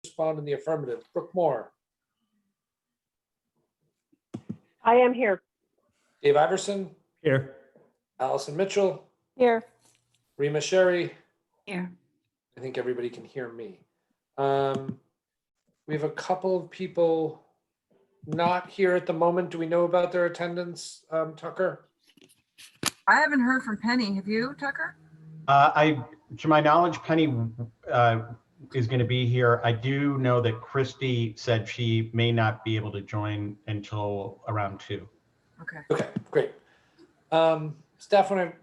respond in the affirmative. Brooke Moore, I am here. Dave Iverson, Here. Allison Mitchell, Here. Rima Sherry. Here. I think everybody can hear me. We have a couple of people not here at the moment. Do we know about their attendance, Tucker? I haven't heard from Penny. Have you, Tucker? To my knowledge, Penny is going to be here. I do know that Christy said she may not be able to join until around 2. Okay. Okay, great. Staff, when I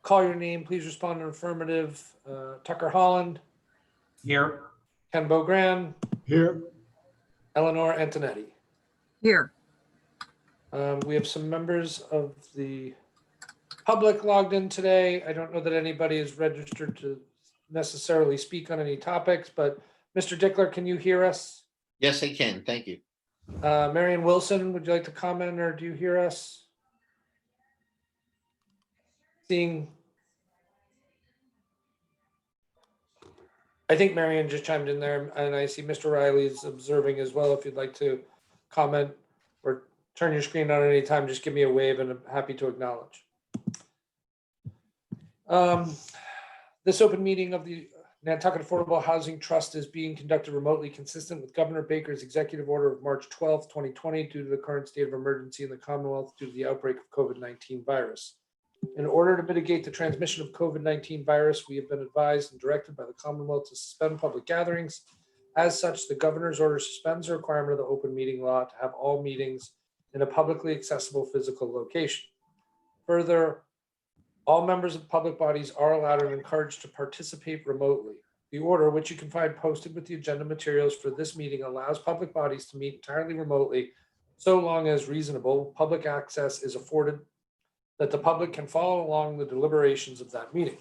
call your name, please respond in affirmative. Tucker Holland, Here. Ken Bogran, Here. Eleanor Antonetti. Here. We have some members of the public logged in today. I don't know that anybody is registered to necessarily speak on any topics, but Mr. Dickler, can you hear us? Yes, I can. Thank you. Marion Wilson, would you like to comment or do you hear us? Seeing, I think Marion just chimed in there and I see Mr. Riley's observing as well. If you'd like to comment or turn your screen on at any time, just give me a wave and I'm happy to acknowledge. This open meeting of the Nantucket Affordable Housing Trust is being conducted remotely, consistent with Governor Baker's executive order of March 12th, 2020, due to the current state of emergency in the Commonwealth due to the outbreak of COVID-19 virus. In order to mitigate the transmission of COVID-19 virus, we have been advised and directed by the Commonwealth to suspend public gatherings. As such, the governor's order suspends the requirement of the open meeting law to have all meetings in a publicly accessible physical location. Further, all members of public bodies are allowed and encouraged to participate remotely. The order, which you can find posted with the agenda materials for this meeting, allows public bodies to meet entirely remotely so long as reasonable public access is afforded that the public can follow along the deliberations of that meeting.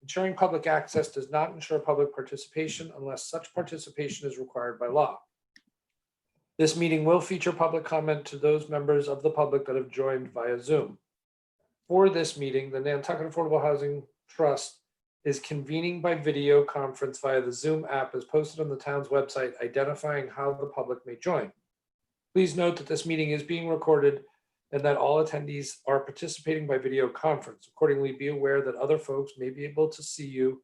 Ensuring public access does not ensure public participation unless such participation is required by law. This meeting will feature public comment to those members of the public that have joined via Zoom. For this meeting, the Nantucket Affordable Housing Trust is convening by video conference via the Zoom app as posted on the town's website, identifying how the public may join. Please note that this meeting is being recorded and that all attendees are participating by video conference. Accordingly, be aware that other folks may be able to see you.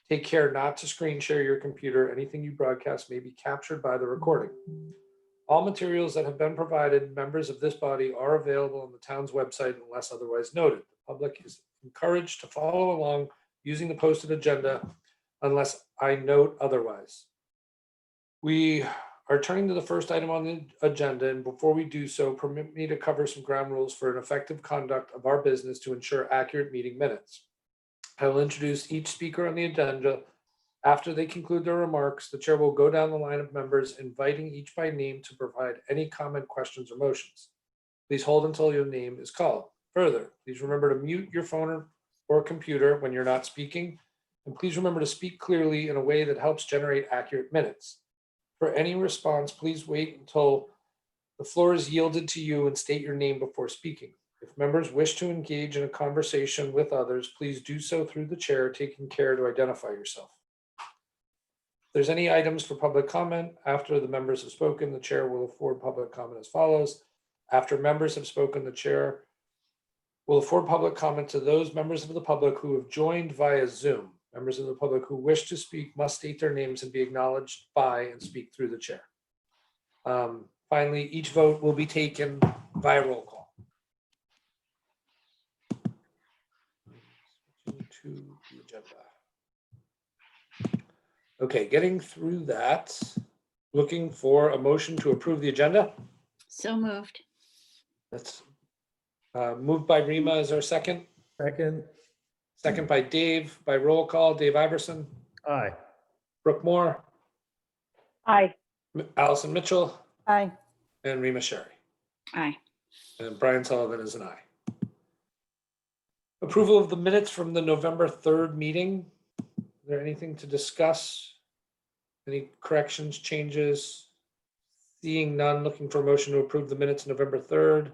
Take care not to screen share your computer. Anything you broadcast may be captured by the recording. All materials that have been provided members of this body are available on the town's website unless otherwise noted. The public is encouraged to follow along using the posted agenda unless I note otherwise. We are turning to the first item on the agenda, and before we do so, permit me to cover some ground rules for an effective conduct of our business to ensure accurate meeting minutes. I will introduce each speaker on the agenda. After they conclude their remarks, the chair will go down the line of members, inviting each by name to provide any comment, questions, or motions. Please hold until your name is called. Further, please remember to mute your phone or computer when you're not speaking, and please remember to speak clearly in a way that helps generate accurate minutes. For any response, please wait until the floor is yielded to you and state your name before speaking. If members wish to engage in a conversation with others, please do so through the chair, taking care to identify yourself. If there's any items for public comment, after the members have spoken, the chair will afford public comment as follows. After members have spoken, the chair will afford public comment to those members of the public who have joined via Zoom. Members of the public who wish to speak must state their names and be acknowledged by and speak through the chair. Finally, each vote will be taken via roll call. To the agenda. Okay, getting through that, looking for a motion to approve the agenda. So moved. That's moved by Rima as our second. Second. Second by Dave, by roll call. Dave Iverson, Aye. Brooke Moore, Aye. Allison Mitchell, Aye. and Rima Sherry. Aye. And Brian Sullivan is an aye. Approval of the minutes from the November 3rd meeting. Is there anything to discuss? Any corrections, changes? Seeing none, looking for a motion to approve the minutes November 3rd.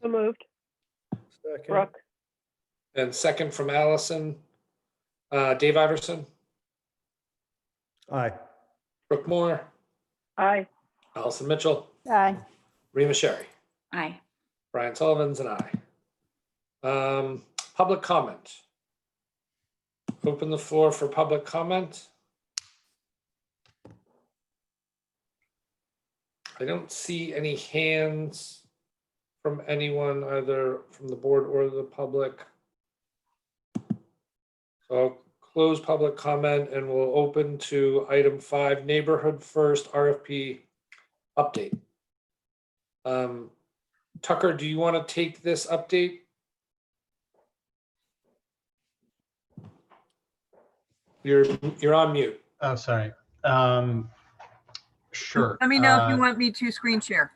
So moved. Second. Brooke. And second from Allison. Dave Iverson, Aye. Brooke Moore, Aye. Allison Mitchell, Aye. Rima Sherry, Aye. Brian Sullivan's an aye. Public comment. Open the floor for public comment. I don't see any hands from anyone, either from the board or the public. So I'll close public comment and we'll open to item 5, Neighborhood First RFP update. Tucker, do you want to take this update? You're on mute. Oh, sorry. Sure. Let me know if you want me to screen share.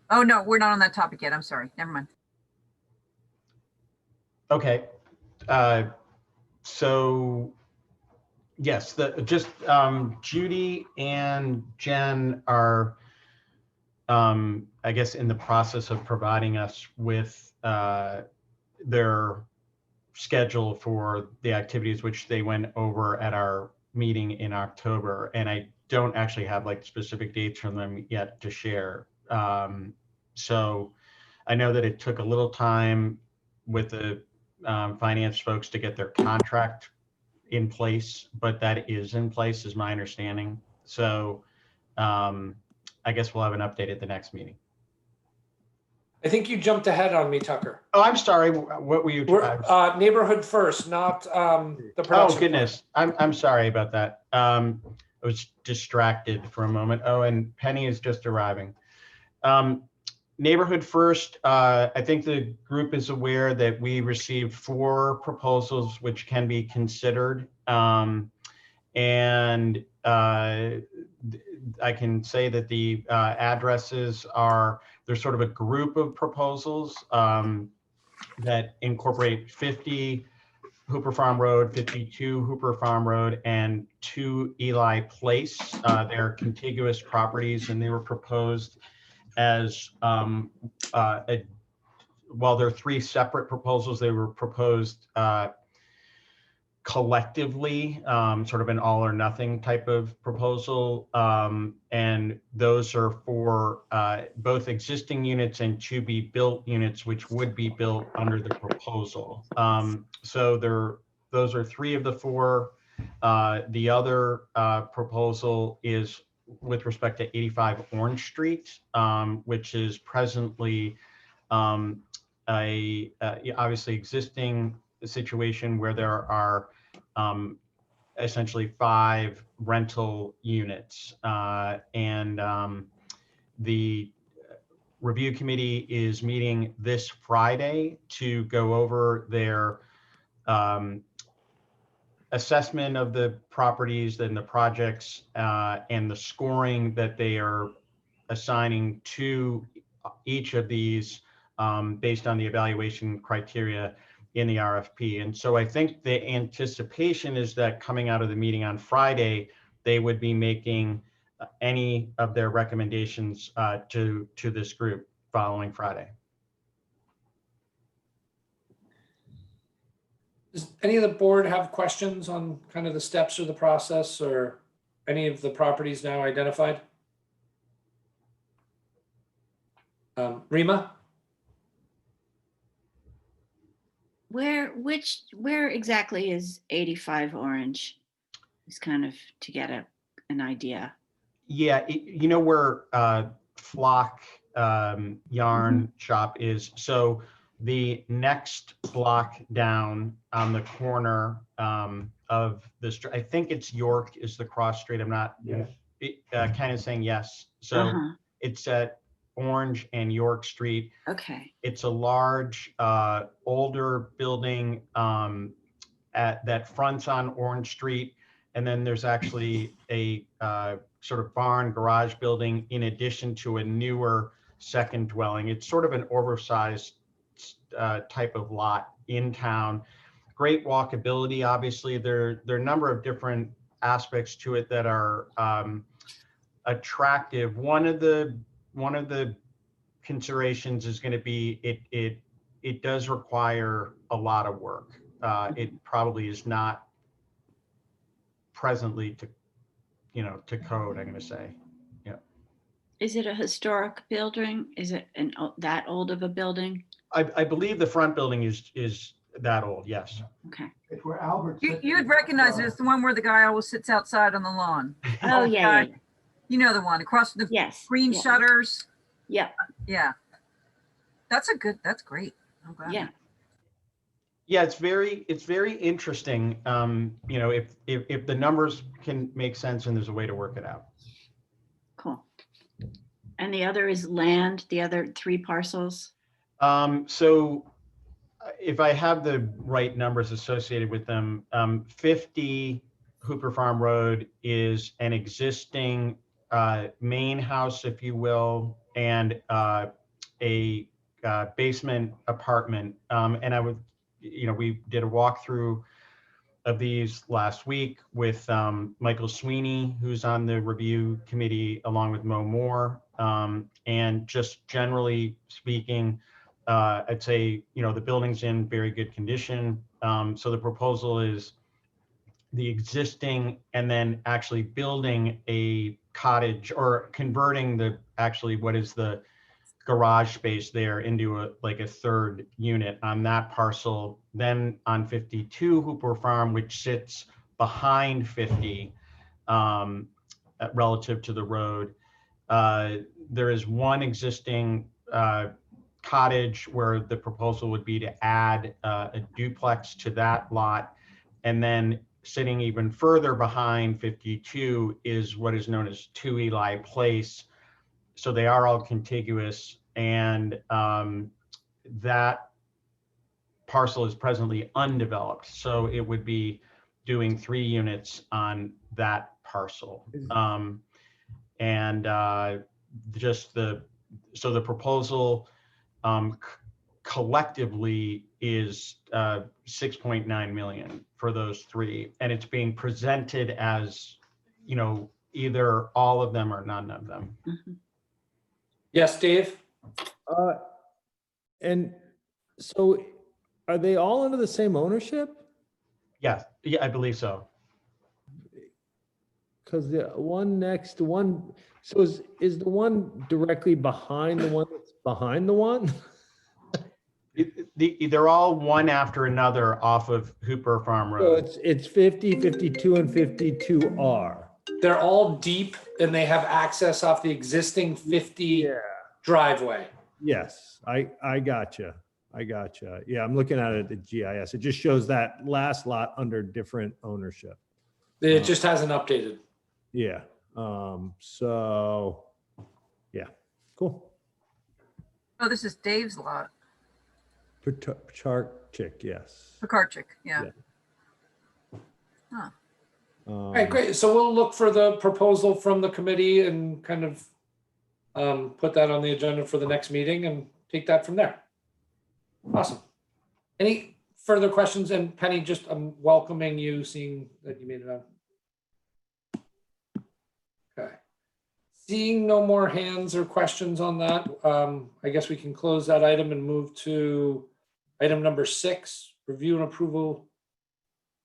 Oh, no, we're not on that topic yet. I'm sorry. Never mind. Okay. So yes, Judy and Jen are, I guess, in the process of providing us with their schedule for the activities which they went over at our meeting in October. And I don't actually have like specific dates from them yet to share. So I know that it took a little time with the finance folks to get their contract in place, but that is in place is my understanding. So I guess we'll have an update at the next meeting. I think you jumped ahead on me, Tucker. Oh, I'm sorry. What were you? We're, Neighborhood First, not the production. Oh, goodness. I'm sorry about that. I was distracted for a moment. Oh, and Penny is just arriving. Neighborhood First, I think the group is aware that we received 4 proposals which can be considered. And I can say that the addresses are, there's sort of a group of proposals that incorporate 50 Hooper Farm Road, 52 Hooper Farm Road, and 2 Eli Place. They're contiguous properties, and they were proposed as, while they're 3 separate proposals, they were proposed collectively, sort of an all or nothing type of proposal. And those are for both existing units and to be built units, which would be built under the proposal. So those are 3 of the 4. The other proposal is with respect to 85 Orange Street, which is presently obviously existing situation where there are essentially 5 rental units. And the review committee is meeting this Friday to go over their assessment of the properties and the projects and the scoring that they are assigning to each of these based on the evaluation criteria in the RFP. And so I think the anticipation is that coming out of the meeting on Friday, they would be making any of their recommendations to this group following Friday. Does any of the board have questions on kind of the steps or the process or any of the properties now identified? Rima? Where exactly is 85 Orange? It's kind of to get an idea. Yeah, you know where Flock Yarn Shop is. So the next block down on the corner of the street, I think it's York is the cross street. I'm not kind of saying yes. So it's at Orange and York Street. Okay. It's a large, older building that fronts on Orange Street. And then there's actually a sort of barn garage building in addition to a newer second dwelling. It's sort of an oversized type of lot in town. Great walkability, obviously. There are a number of different aspects to it that are attractive. One of the considerations is going to be it does require a lot of work. It probably is not presently to, to code, I'm going to say. Is it a historic building? Is it that old of a building? I believe the front building is that old, yes. Okay. It's where Albert. You'd recognize it as the one where the guy always sits outside on the lawn. Oh, Old yeah, guy. yeah, yeah. You know the one across the Yes. green yeah. shutters. Yep. Yeah. That's great. I'm glad. Yeah. Yeah, it's very interesting. If the numbers can make sense and there's a way to work it out. Cool. And the other is land, the other 3 parcels? So if I have the right numbers associated with them, 50 Hooper Farm Road is an existing main house, if you will, and a basement apartment. And I would, we did a walkthrough of these last week with Michael Sweeney, who's on the review committee, along with Mo Moore. And just generally speaking, I'd say, the building's in very good condition. So the proposal is the existing and then actually building a cottage or converting what is the garage space there into a 3rd unit on that parcel. Then on 52 Hooper Farm, which sits behind 50 relative to the road, there is one existing cottage where the proposal would be to add a duplex to that lot. And then sitting even further behind 52 is what is known as 2 Eli Place. So they are all contiguous, and that parcel is presently undeveloped. So it would be doing 3 units on that parcel. So the proposal collectively is 6.9 million for those 3, and it's being presented as, either all of them or none of them. Mhm. Yes, Dave? And so are they all under the same ownership? Yeah, I believe so. Because the one next to one, so is the one directly behind the one that's behind the one? They're all one after another off of Hooper Farm So Road. it's 50, 52, and 52R. They're all deep and they have access off the existing 50 driveway. Yes, I gotcha. Yeah, I'm looking at it at the GIS. It just shows that last lot under different ownership. It just hasn't updated. Yeah. So yeah, cool. Oh, this is Dave's lot. Pacharczyk, yes. Pekarchik. Yeah. All right, great. So we'll look for the proposal from the committee and kind of put that on the agenda for the next meeting and take that from there. Awesome. Any further questions? And Penny, just I'm welcoming you, seeing that you made it on. Okay. Seeing no more hands or questions on that, I guess we can close that item and move to item number 6, review and approval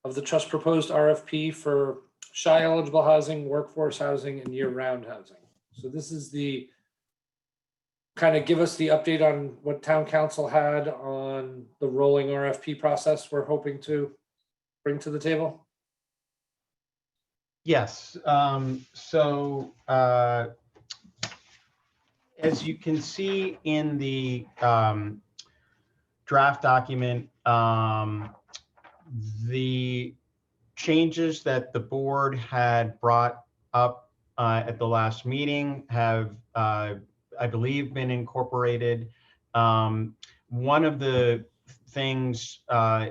of the trust proposed RFP for SHI eligible housing, workforce housing, and year-round housing. So this is the kind of give us the update on what town council had on the rolling RFP process we're hoping to bring to the table. Yes. So as you can see in the draft document, the changes that the board had brought up at the last meeting have, I believe, been incorporated. One of the things,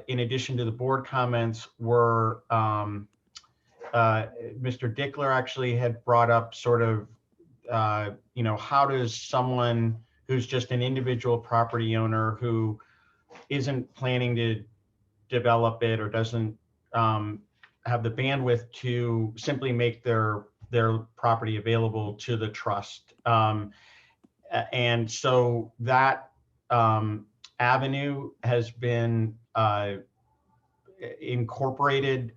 in addition to the board comments, were Mr. Dickler actually had brought up sort of, how does someone who's just an individual property owner who isn't planning to develop it or doesn't have the bandwidth to simply make their property available to the trust. And so that avenue has been incorporated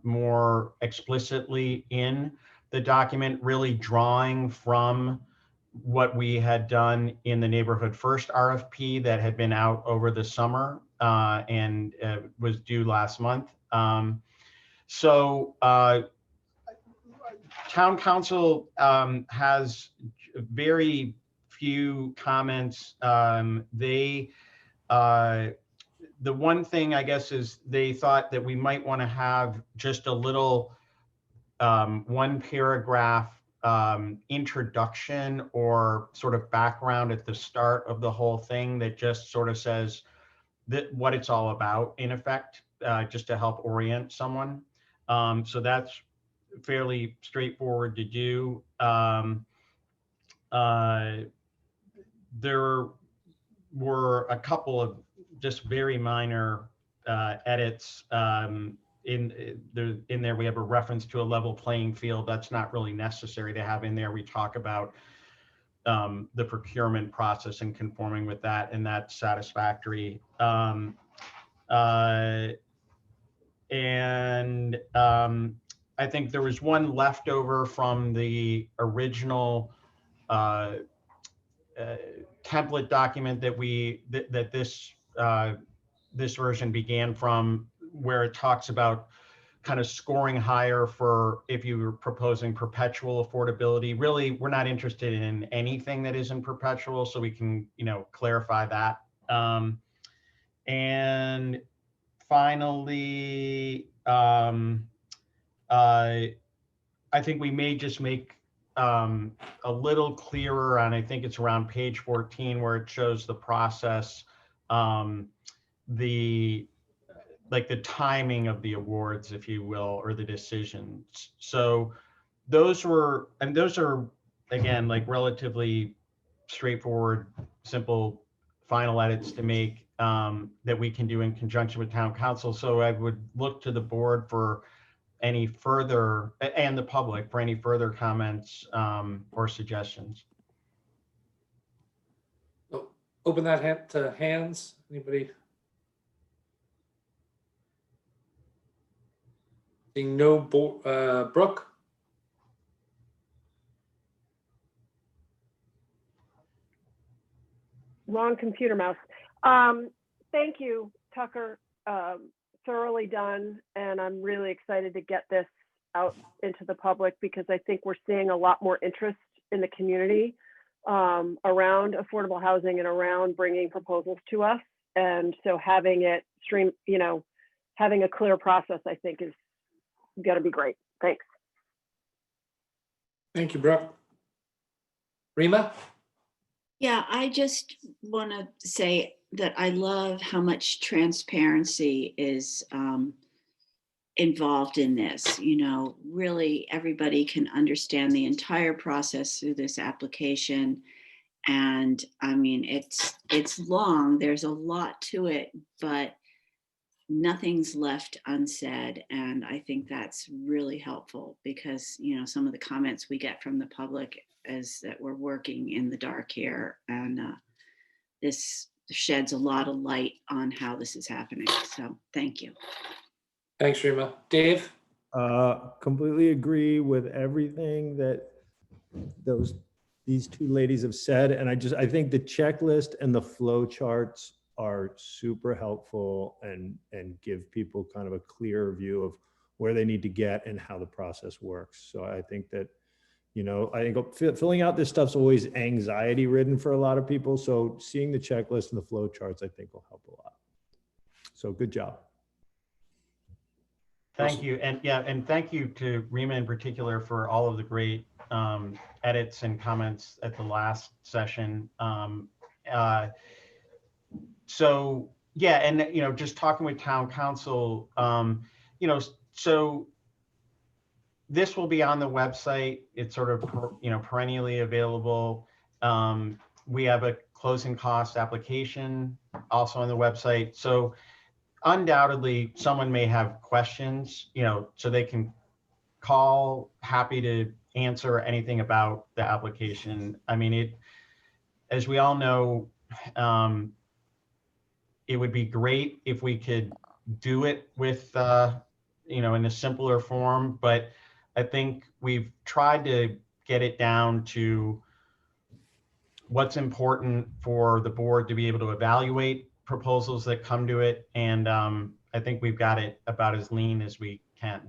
more explicitly in the document, really drawing from what we had done in the Neighborhood First RFP that had been out over the summer and was due last month. So Town Council has very few comments. The one thing, I guess, is they thought that we might want to have just a little one paragraph introduction or sort of background at the start of the whole thing that just sort of says that what it's all about, in effect, just to help orient someone. So that's fairly straightforward to do. There were a couple of just very minor edits. In there, we have a reference to a level playing field. That's not really necessary to have in there. We talk about the procurement process and conforming with that, and that's satisfactory. I think there was one leftover from the original template document that this version began from, where it talks about kind of scoring higher for if you were proposing perpetual affordability. Really, we're not interested in anything that isn't perpetual, so we can, clarify that. And finally, I think we may just make a little clearer, and I think it's around page 14 where it shows the process, the timing of the awards, if you will, or the decisions. So those are, again, like relatively straightforward, simple final edits to make that we can do in conjunction with Town Council. So I would look to the board for any further, and the public for any further comments or suggestions. Open that to hands. Anybody? Seeing no, Brooke? Wrong computer mouse. Thank you, Tucker. Thoroughly done, and I'm really excited to get this out into the public because I think we're seeing a lot more interest in the community around affordable housing and around bringing proposals to us. And so having it having a clear process, I think, is going to be great. Thanks. Thank you, Brooke. Rima? Yeah, I just want to say that I love how much transparency is involved in this. Really everybody can understand the entire process through this application. And I mean, it's long, there's a lot to it, but nothing's left unsaid. And I think that's really helpful because, some of the comments we get from the public is that we're working in the dark here. And this sheds a lot of light on how this is happening. So thank you. Thanks, Rima. Dave? Completely agree with everything that these two ladies have said. And I think the checklist and the flow charts are super helpful and give people kind of a clear view of where they need to get and how the process works. So I think that, I think filling out this stuff's always anxiety ridden for a lot of people. So seeing the checklist and the flow charts, I think will help a lot. So good job. Thank you. And thank you to Rima in particular for all of the great edits and comments at the last session. So yeah, and just talking with Town Council, so this will be on the website. It's sort of perennially available. We have a closing cost application also on the website. So undoubtedly someone may have questions, so they can call, happy to answer anything about the application. I mean, as we all know, it would be great if we could do it with, in a simpler form, but I think we've tried to get it down to what's important for the board to be able to evaluate proposals that come to it. And I think we've got it about as lean as we can.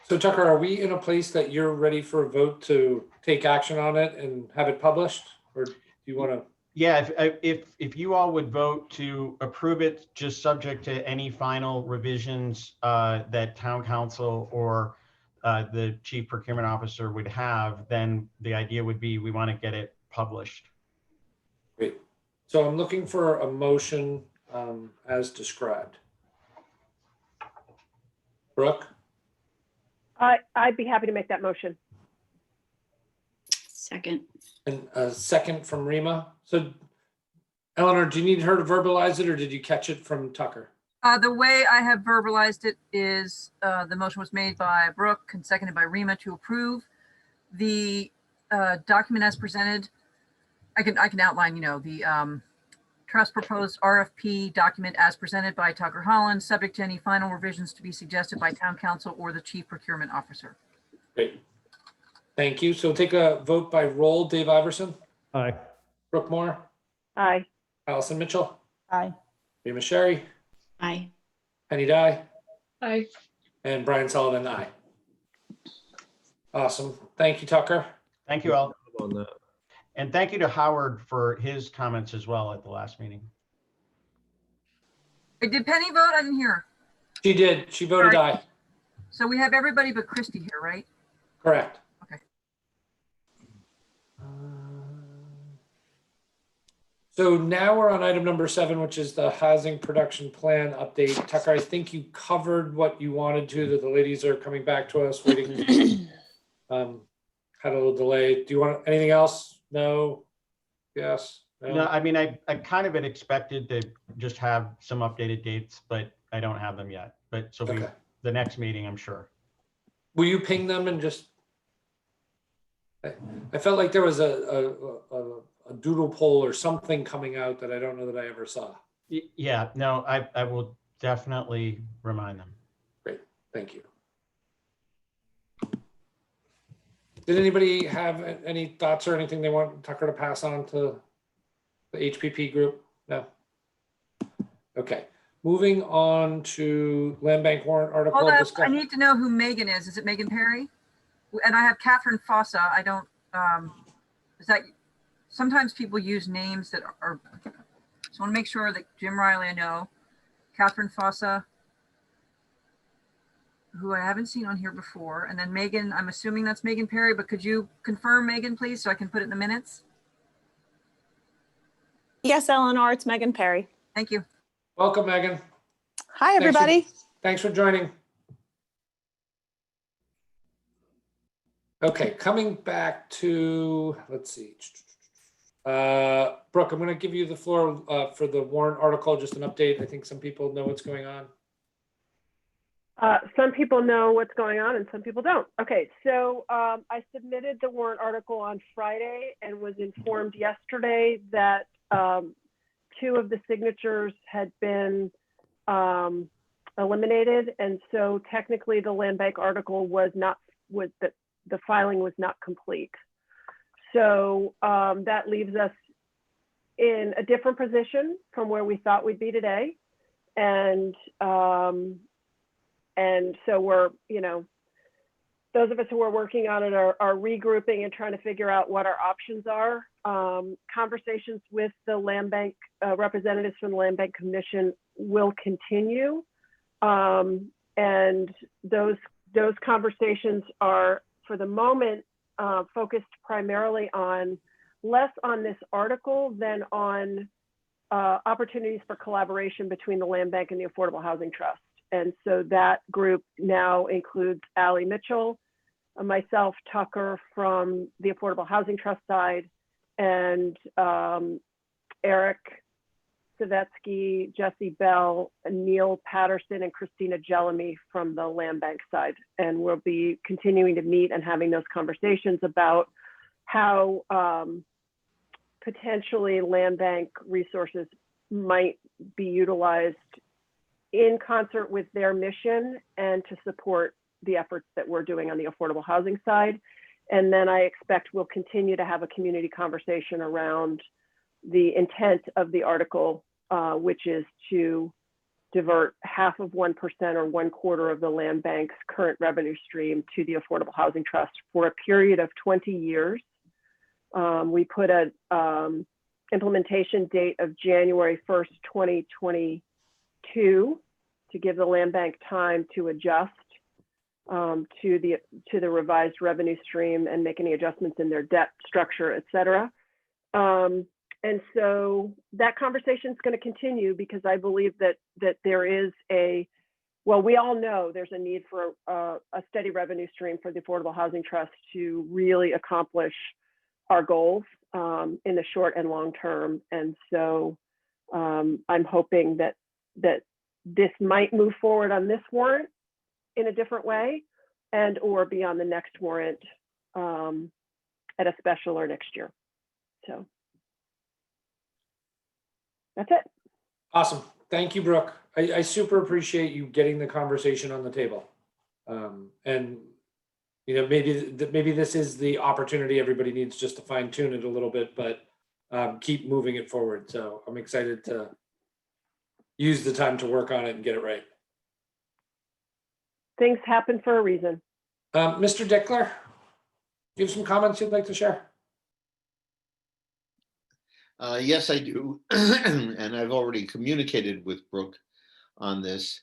So Tucker, are we in a place that you're ready for a vote to take action on it and have it published? Or do you want to? Yeah, if you all would vote to approve it, just subject to any final revisions that town council or the chief procurement officer would have, then the idea would be we want to get it published. Great. So I'm looking for a motion as described. Brooke? I'd be happy to make that motion. Second. And a second from Rima. So Eleanor, do you need her to verbalize it or did you catch it from Tucker? The way I have verbalized it is the motion was made by Brooke and seconded by Rima to approve the document as presented. I can outline, the trust proposed RFP document as presented by Tucker Holland, subject to any final revisions to be suggested by town council or the chief procurement officer. Great. Thank you. So take a vote by roll. Dave Iverson, Aye. Brooke Moore, Aye. Allison Mitchell, Aye. Rima Sherry, Aye. Penny Dye, Aye. and Brian Sullivan, aye. Awesome. Thank you, Tucker. Thank you all. On that. And thank you to Howard for his comments as well at the last meeting. Did Penny vote? I didn't hear. She did. She voted All right. aye. So we have everybody but Christy here, right? Correct. Okay. So now we're on item number 7, which is the housing production plan update. Tucker, I think you covered what you wanted to, that the ladies are coming back to us waiting. Had a little delay. Do you want anything else? No? Yes? No, I mean, I kind of had expected to just have some updated dates, but I don't have them yet. But so Okay. the next meeting, I'm sure. Will you ping them and just? I felt like there was a doodle poll or something coming out that I don't know that I ever saw. Yeah, no, I will definitely remind them. Great, thank you. Did anybody have any thoughts or anything they want Tucker to pass on to the HPP group? No? Okay, moving on to land bank warrant article Hold up, I discussion. need to know who Megan is. Is it Megan Perry? And I have Catherine Fossa. I don't, is that, sometimes people use names that are, so I want to make sure that Jim Riley, I know. Catherine Fossa, who I haven't seen on here before. And then Megan, I'm assuming that's Megan Perry, but could you confirm Megan, please, so I can put it in the minutes? Yes, Eleanor, it's Megan Perry. Thank you. Welcome, Megan. Hi, everybody. Thanks for joining. Okay, coming back to, let's see. Brooke, I'm going to give you the floor for the warrant article, just an update. I think some people know what's going on. Some people know what's going on and some people don't. Okay, so I submitted the warrant article on Friday and was informed yesterday that 2 of the signatures had been eliminated. And so technically the land bank article the filing was not complete. So that leaves us in a different position from where we thought we'd be today. And so we're, those of us who are working on it are regrouping and trying to figure out what our options are. Conversations with the land bank representatives from the Land Bank Commission will continue. And those conversations are, for the moment, focused primarily on less on this article than on opportunities for collaboration between the Land Bank and the Affordable Housing Trust. And so that group now includes Allie Mitchell, myself, Tucker from the Affordable Housing Trust side, and Eric Savetsky, Jesse Bell, Neil Patterson, and Christina Jellamy from the Land Bank side. And we'll be continuing to meet and having those conversations about how potentially land bank resources might be utilized in concert with their mission and to support the efforts that we're doing on the affordable housing side. And then I expect we'll continue to have a community conversation around the intent of the article, which is to divert 0.5% or 1/4 of the land bank's current revenue stream to the Affordable Housing Trust for a period of 20 years. We put a implementation date of January 1st, 2022 to give the land bank time to adjust to the revised revenue stream and make any adjustments in their debt structure, et cetera. And so that conversation is going to continue because I believe that there is well, we all know there's a need for a steady revenue stream for the Affordable Housing Trust to really accomplish our goals in the short and long term. And so I'm hoping that this might move forward on this warrant in a different way and or be on the next warrant at a special or next year. So that's it. Awesome. Thank you, Brooke. I super appreciate you getting the conversation on the table. And maybe this is the opportunity everybody needs just to fine tune it a little bit, but keep moving it forward. So I'm excited to use the time to work on it and get it right. Things happen for a reason. Mr. Dickler, do you have some comments you'd like to share? Yes, I do. And I've already communicated with Brooke on this.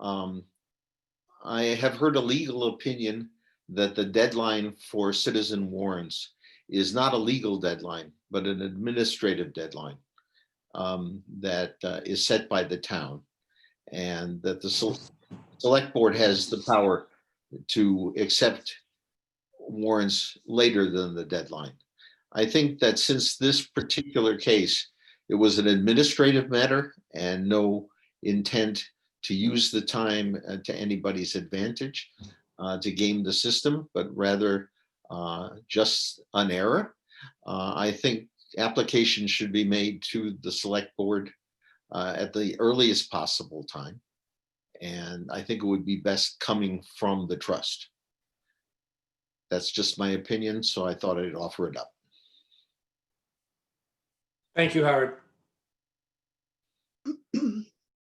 I have heard a legal opinion that the deadline for citizen warrants is not a legal deadline, but an administrative deadline that is set by the town, and that the select board has the power to accept warrants later than the deadline. I think that since this particular case, it was an administrative matter and no intent to use the time to anybody's advantage to game the system, but rather just an error. I think applications should be made to the select board at the earliest possible time. And I think it would be best coming from the trust. That's just my opinion, so I thought I'd offer it up. Thank you, Howard.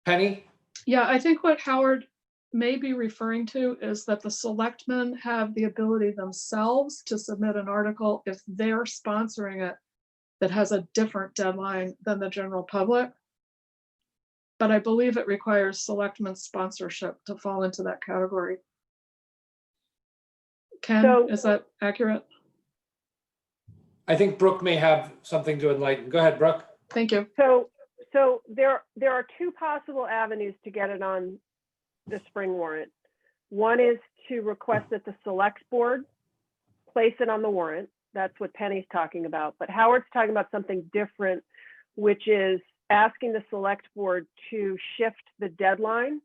Penny? Yeah, I think what Howard may be referring to is that the selectmen have the ability themselves to submit an article if they're sponsoring it that has a different deadline than the general public. But I believe it requires selectmen sponsorship to fall into that category. Ken, is that accurate? I think Brooke may have something to enlighten. Go ahead, Brooke. Thank you. So there are two possible avenues to get it on the spring warrant. One is to request that the select board place it on the warrant. That's what Penny's talking about. But Howard's talking about something different, which is asking the select board to shift the deadline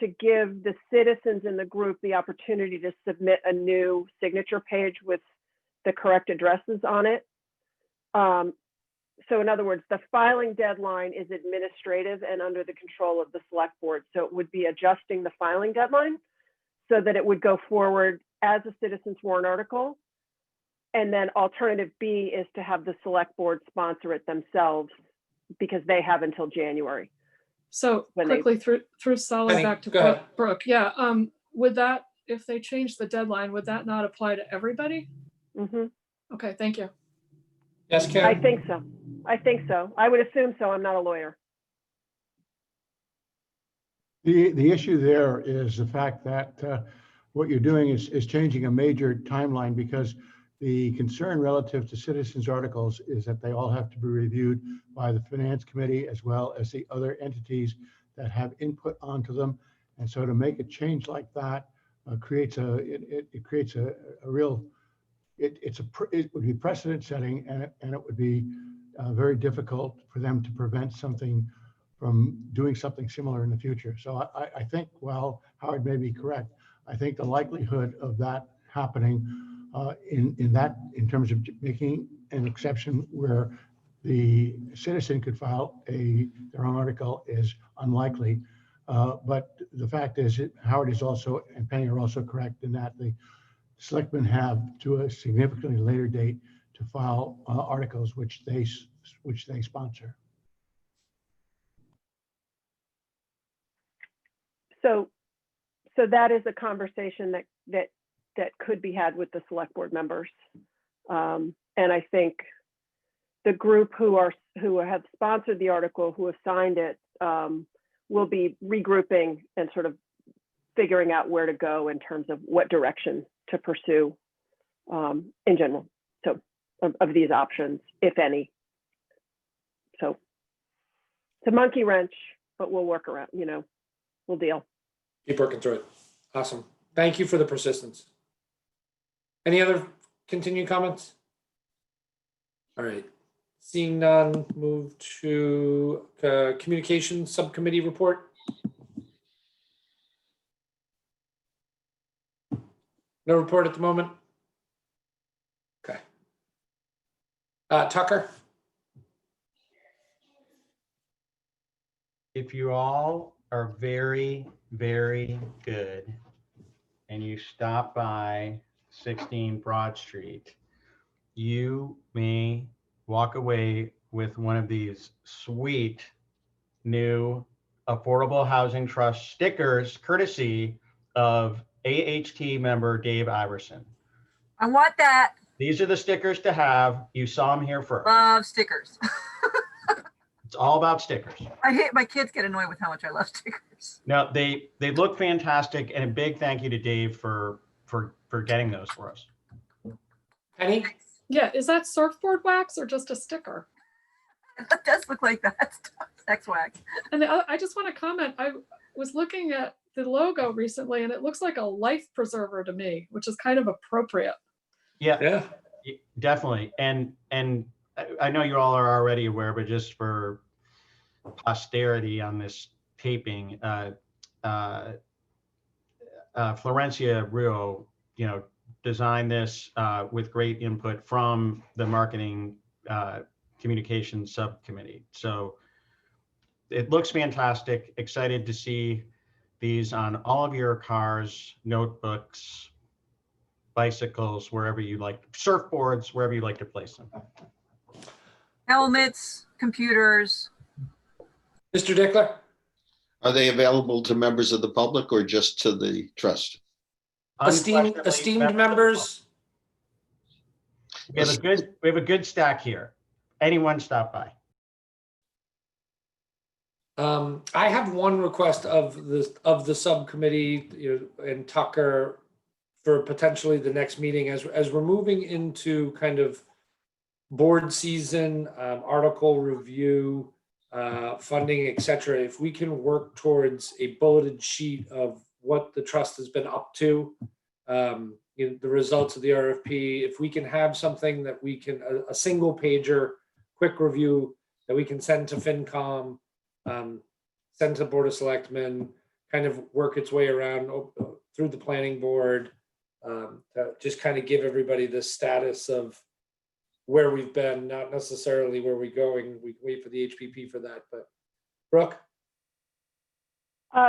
to give the citizens in the group the opportunity to submit a new signature page with the correct addresses on it. So in other words, the filing deadline is administrative and under the control of the select board. So it would be adjusting the filing deadline so that it would go forward as a citizens warrant article. And then alternative B is to have the select board sponsor it themselves because they have until January. So quickly through Sally Penny, back to go ahead. Brooke. Yeah, would that, if they change the deadline, would that not apply to everybody? Mm-hmm. Okay, thank you. Yes, Ken? I think so. I think so. I would assume so. I'm not a lawyer. The issue there is the fact that what you're doing is changing a major timeline, because the concern relative to citizens articles is that they all have to be reviewed by the finance committee as well as the other entities that have input onto them. And so to make a change like that creates a real, it would be precedent setting, and it would be very difficult for them to prevent something from doing something similar in the future. So I think, while Howard may be correct, I think the likelihood of that happening in terms of making an exception where the citizen could file their own article is unlikely. But the fact is, Howard is also, and Penny are also correct in that the selectmen have to a significantly later date to file articles which they sponsor. So that is a conversation that could be had with the select board members. And I think the group who have sponsored the article, who have signed it, will be regrouping and sort of figuring out where to go in terms of what direction to pursue in general. So of these options, if any. So it's a monkey wrench, but we'll work around, we'll deal. Keep working through it. Awesome. Thank you for the persistence. Any other continued comments? All right. Seeing none, move to communications subcommittee report. No report at the moment. Okay. Tucker. If you all are very, very good and you stop by 16 Broad Street, you may walk away with one of these sweet new Affordable Housing Trust stickers, courtesy of AHT member Dave Iverson. I want that. These are the stickers to have. You saw them here first. Love stickers. It's all about stickers. I hate, my kids get annoyed with how much I love stickers. No, they look fantastic, and a big thank you to Dave for getting those for us. Penny? Yeah, is that surfboard wax or just a sticker? It does look like that. Sex wax. And I just want to comment, I was looking at the logo recently and it looks like a life preserver to me, which is kind of appropriate. Yeah, definitely. And I know you all are already aware, but just for posterity on this taping, Florencia Rio, designed this with great input from the marketing communications subcommittee. So it looks fantastic. Excited to see these on all of your cars, notebooks, bicycles, wherever you like, surfboards, wherever you like to place them. Helmets, computers. Mr. Dickler? Are they available to members of the public or just to the trust? Esteemed members. We have a good stack here. Anyone stop by. I have one request of the subcommittee, and Tucker, for potentially the next meeting as we're moving into kind of board season, article review, funding, etc. If we can work towards a bulleted sheet of what the trust has been up to, the results of the RFP, if we can have something that we can, a single pager, quick review that we can send to FinCom, send to the Board of Selectmen, kind of work its way around through the planning board, just kind of give everybody the status of where we've been, not necessarily where we're going. We wait for the HPP for that, but Brooke?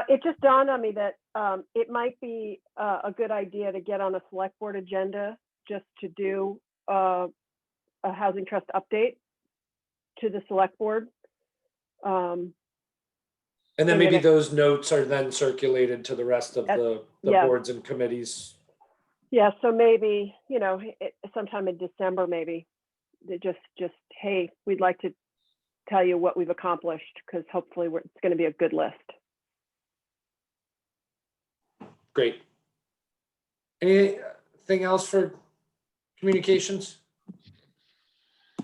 It just dawned on me that it might be a good idea to get on a select board agenda just to do a housing trust update to the select board. And then maybe those notes are then circulated to the rest of the boards and committees. Yeah, so maybe, sometime in December, maybe, they just, hey, we'd like to tell you what we've accomplished, because hopefully it's going to be a good list. Great. Anything else for communications?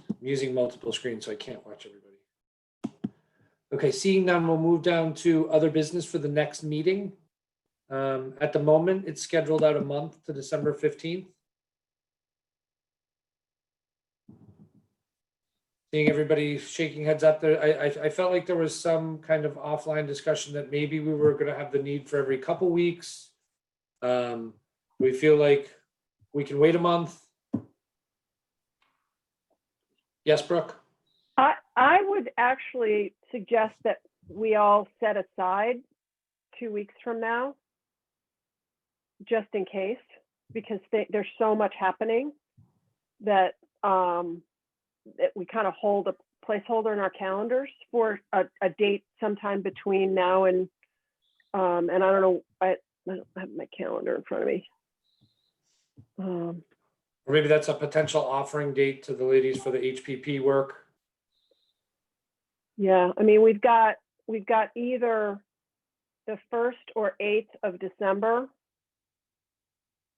I'm using multiple screens, so I can't watch everybody. Okay, seeing none, we'll move down to other business for the next meeting. At the moment, it's scheduled out a month to December 15th. Seeing everybody shaking heads up there, I felt like there was some kind of offline discussion that maybe we were going to have the need for every couple weeks. We feel like we can wait a month. Yes, Brooke? I would actually suggest that we all set aside 2 weeks from now, just in case, because there's so much happening that that we kind of hold a placeholder in our calendars for a date sometime between now and I don't know, I don't have my calendar in front of me. Or maybe that's a potential offering date to the ladies for the HPP work. Yeah, I mean, we've got either the 1st or 8th of December.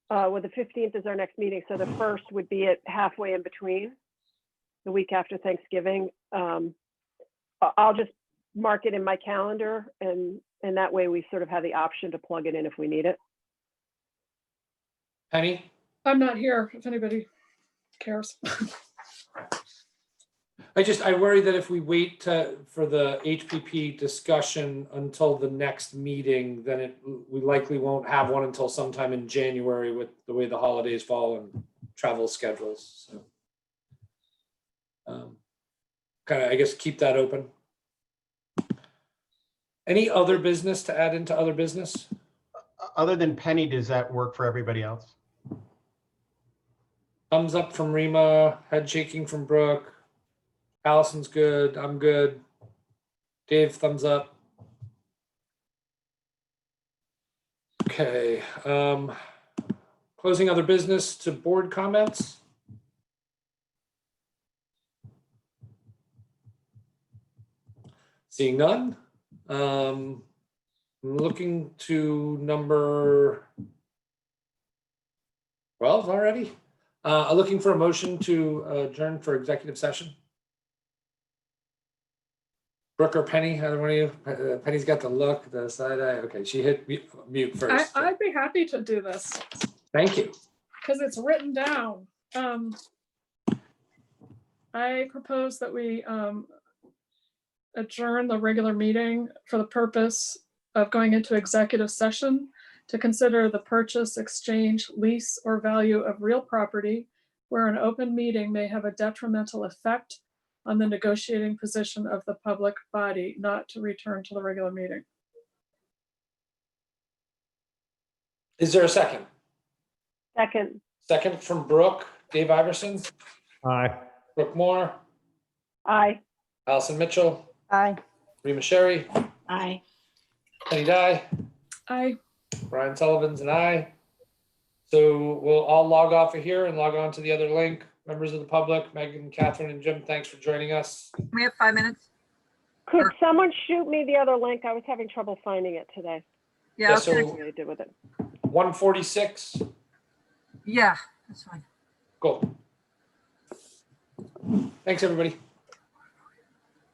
Well, the 15th is our next meeting, so the 1st would be at halfway in between, the week after Thanksgiving. I'll just mark it in my calendar, and that way we sort of have the option to plug it in if we need it. Penny? I'm not here if anybody cares. I worry that if we wait for the HPP discussion until the next meeting, then we likely won't have one until sometime in January with the way the holidays fall and travel schedules. So, kind of, I guess, keep that open. Any other business to add into other business? Other than Penny, does that work for everybody else? Thumbs up from Rima, head shaking from Brooke. Allison's good. I'm good. Dave, thumbs up. Okay. Closing other business to board comments. Seeing none. I'm looking to number 12 already. Looking for a motion to adjourn for executive session. Brooke or Penny, either one of you? Penny's got the look, the side eye. Okay, she hit mute first. So. I'd be happy to do this Thank you. because it's written down. I propose that we adjourn the regular meeting for the purpose of going into executive session to consider the purchase, exchange, lease, or value of real property where an open meeting may have a detrimental effect on the negotiating position of the public body, not to return to the regular meeting. Is there a second? Second. Second from Brooke. Dave Iverson. Aye. Brooke Moore. Aye. Allison Mitchell. Aye. Rima Sherry. Aye. Penny Dye. Aye. Brian Sullivan's an aye. So we'll all log off of here and log on to the other link. Members of the public, Megan, Catherine, and Jim, thanks for joining us. We have 5 minutes. Could someone shoot me the other link? I was having trouble finding it today. Yeah, Yeah, I'll so- send it What to you. I did with it. 146. Yeah, that's fine. Cool. Thanks, everybody.